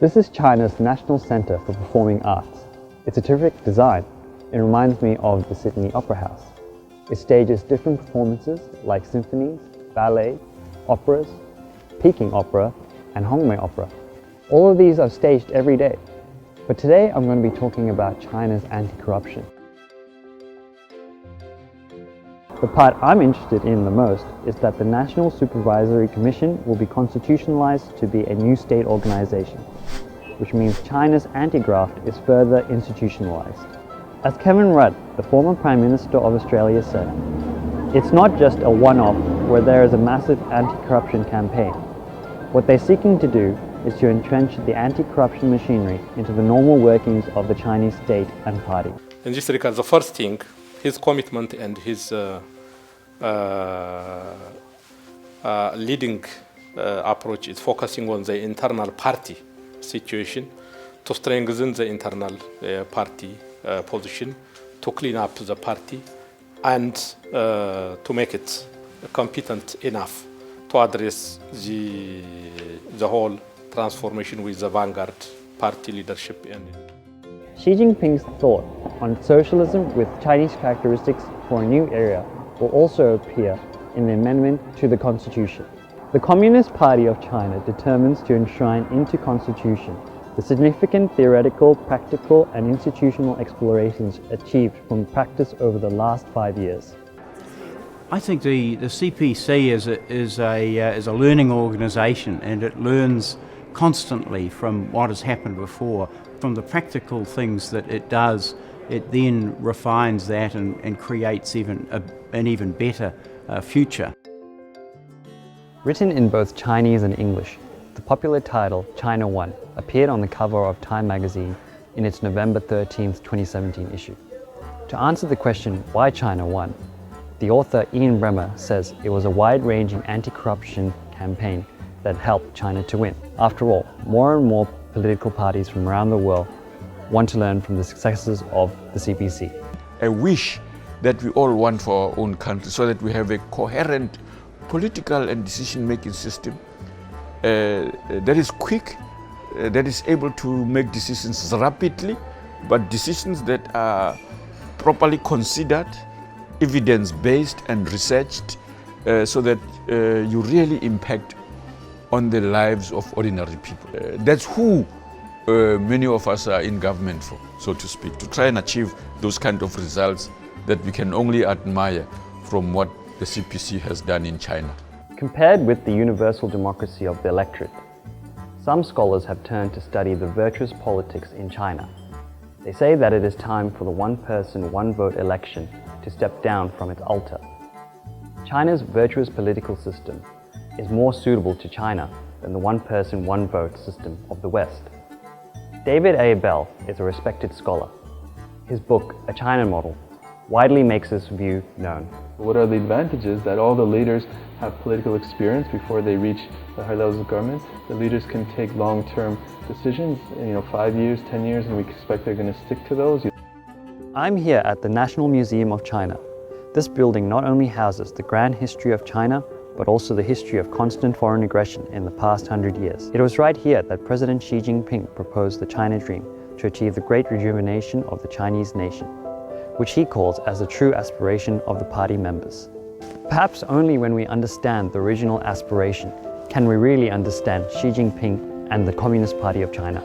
This is China's National Center for Performing Arts. It's a terrific design. It reminds me of the Sydney Opera House. It stages different performances like symphonies, ballet, operas, Peking opera, and Hongmei opera. All of these are staged every day. But today I'm going to be talking about China's anti-corruption. The part I'm interested in the most is that the National Supervisory Commission will be constitutionalized to be a new state organization, which means China's anti-graft is further institutionalized. As Kevin Rudd, the former Prime Minister of Australia, said, "It's not just a one-off where there is a massive anti-corruption campaign. What they're seeking to do is to entrench the anti-corruption machinery into the normal workings of the Chinese state and party." In this regard, the first thing, his commitment and his leading approach is focusing on the internal party situation to strengthen the internal party position, to clean up the party, and to make it competent enough to address the whole transformation with the vanguard party leadership. Xi Jinping's thought on socialism with Chinese characteristics for a new era will also appear in the amendment to the Constitution. The Communist Party of China determines to enshrine into Constitution the significant theoretical, practical, and institutional explorations achieved from practice over the last 5 years. I think the CPC is a learning organisation, and it learns constantly from what has happened before. From the practical things that it does, it then refines that and creates an even better future. Written in both Chinese and English, the popular title China One appeared on the cover of Time magazine in its November 13, 2017 issue. To answer the question, why China One, the author Ian Bremmer says it was a wide-ranging anti-corruption campaign that helped China to win. After all, more and more political parties from around the world want to learn from the successes of the CPC. A wish that we all want for our own country, so that we have a coherent political and decision-making system that is quick, that is able to make decisions rapidly, but decisions that are properly considered, evidence-based and researched, so that you really impact on the lives of ordinary people. That's who many of us are in government for, so to speak, to try and achieve those kind of results that we can only admire from what the CPC has done in China. Compared with the universal democracy of the electorate, some scholars have turned to study the virtuous politics in China. They say that it is time for the one-person, one-vote election to step down from its altar. China's virtuous political system is more suitable to China than the one-person, one-vote system of the West. David A. Bell is a respected scholar. His book, A China Model, widely makes this view known. What are the advantages? That all the leaders have political experience before they reach the higher levels of government. The leaders can take long-term decisions, 5 years, 10 years, and we expect they're going to stick to those. I'm here at the National Museum of China. This building not only houses the grand history of China, but also the history of constant foreign aggression in the past 100 years. It was right here that President Xi Jinping proposed the China Dream to achieve the great rejuvenation of the Chinese nation, which he calls as the true aspiration of the party members. Perhaps only when we understand the original aspiration can we really understand Xi Jinping and the Communist Party of China.